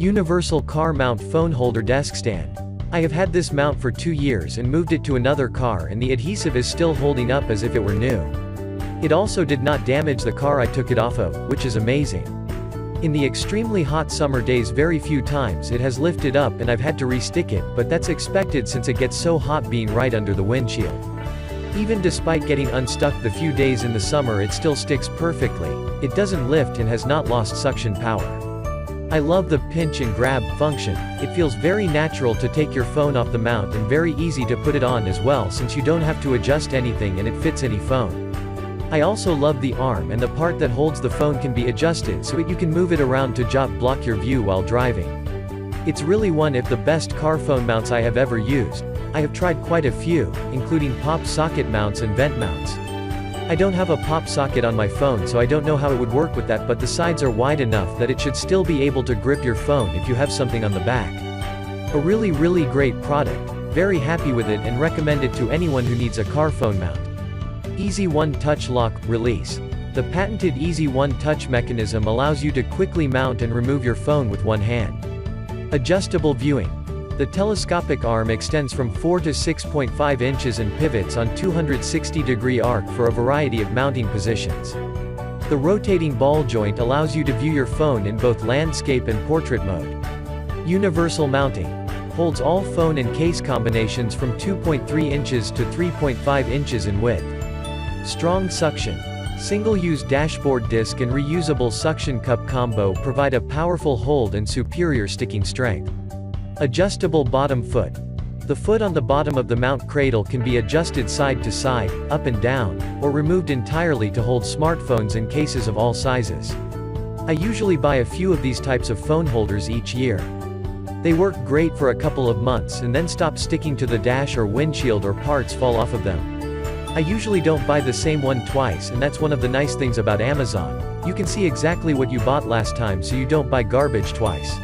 Universal car mount phone holder desk stand. I have had this mount for 2 years and moved it to another car, and the adhesive is still holding up as if it were new. It also did not damage the car I took it off of, which is amazing. In the extremely hot summer days very few times it has lifted up and I've had to re-stick it, but that's expected since it gets so hot being right under the windshield. Even despite getting unstuck the few days in the summer, it still sticks perfectly. It doesn't lift and has not lost suction power. I love the pinch and grab function. It feels very natural to take your phone off the mount and very easy to put it on as well, since you don't have to adjust anything and it fits any phone. I also love the arm, and the part that holds the phone can be adjusted so you can move it around to block your view while driving. It's really one of the best car phone mounts I have ever used. I have tried quite a few, including pop socket mounts and vent mounts. I don't have a pop socket on my phone, so I don't know how it would work with that, but the sides are wide enough that it should still be able to grip your phone if you have something on the back. A really great product. Very happy with it and recommend it to anyone who needs a car phone mount. Easy One Touch Lock Release. The patented Easy One Touch mechanism allows you to quickly mount and remove your phone with one hand. Adjustable viewing. The telescopic arm extends from 4 to 6.5 inches and pivots on 260-degree arc for a variety of mounting positions. The rotating ball joint allows you to view your phone in both landscape and portrait mode. Universal mounting. Holds all phone and case combinations from 2.3 inches to 3.5 inches in width. Strong suction. Single-use dashboard disc and reusable suction cup combo provide a powerful hold and superior sticking strength. Adjustable bottom foot. The foot on the bottom of the mount cradle can be adjusted side to side, up and down, or removed entirely to hold smartphones and cases of all sizes. I usually buy a few of these types of phone holders each year. They work great for a couple of months and then stop sticking to the dash or windshield, or parts fall off of them. I usually don't buy the same one twice, and that's one of the nice things about Amazon. You can see exactly what you bought last time, so you don't buy garbage twice.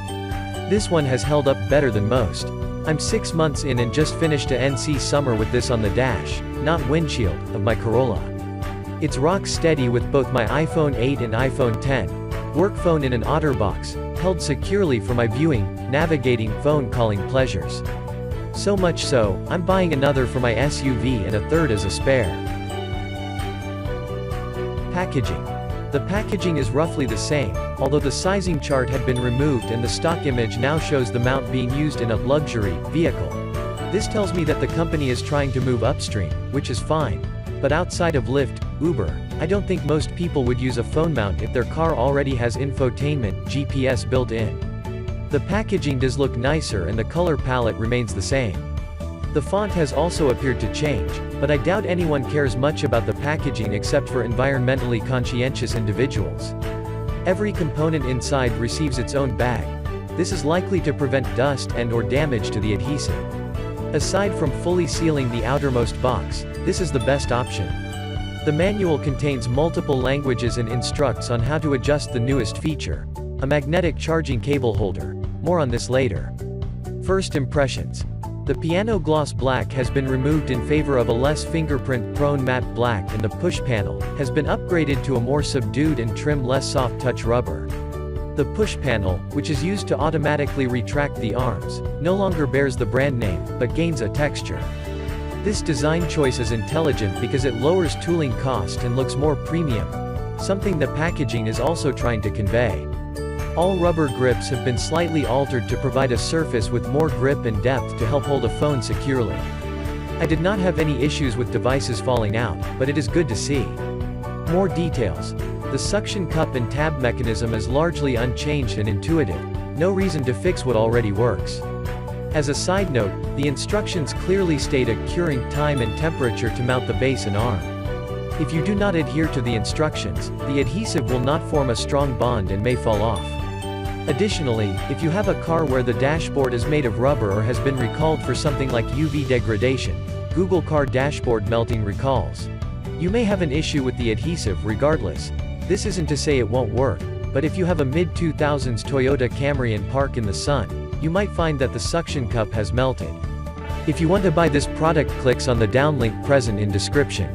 This one has held up better than most. I'm 6 months in and just finished a NC summer with this on the dash, not windshield, of my Corolla. It's rock steady with both my iPhone 8 and iPhone 10. Work phone in an OtterBox, held securely for my viewing, navigating, phone calling pleasures. So much so, I'm buying another for my SUV and a third as a spare. Packaging. The packaging is roughly the same, although the sizing chart had been removed and the stock image now shows the mount being used in a luxury vehicle. This tells me that the company is trying to move upstream, which is fine. But outside of Lyft, Uber, I don't think most people would use a phone mount if their car already has infotainment, GPS built in. The packaging does look nicer and the color palette remains the same. The font has also appeared to change, but I doubt anyone cares much about the packaging except for environmentally conscientious individuals. Every component inside receives its own bag. This is likely to prevent dust and/or damage to the adhesive. Aside from fully sealing the outermost box, this is the best option. The manual contains multiple languages and instructs on how to adjust the newest feature, a magnetic charging cable holder. More on this later. First impressions. The piano gloss black has been removed in favor of a less fingerprint-prone matte black, and the push panel has been upgraded to a more subdued and trim, less soft touch rubber. The push panel, which is used to automatically retract the arms, no longer bears the brand name, but gains a texture. This design choice is intelligent because it lowers tooling cost and looks more premium, something the packaging is also trying to convey. All rubber grips have been slightly altered to provide a surface with more grip and depth to help hold a phone securely. I did not have any issues with devices falling out, but it is good to see. More details. The suction cup and tab mechanism is largely unchanged and intuitive. No reason to fix what already works. As a side note, the instructions clearly state a curing time and temperature to mount the base and arm. If you do not adhere to the instructions, the adhesive will not form a strong bond and may fall off. Additionally, if you have a car where the dashboard is made of rubber or has been recalled for something like UV degradation, Google Car Dashboard Melting recalls. You may have an issue with the adhesive regardless. This isn't to say it won't work, but if you have a mid-2000s Toyota Camry and park in the sun, you might find that the suction cup has melted. If you want to buy this product, clicks on the down link present in description.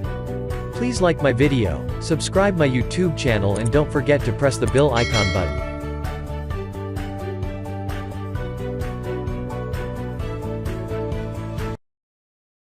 Please like my video, subscribe my YouTube channel, and don't forget to press the bell icon button.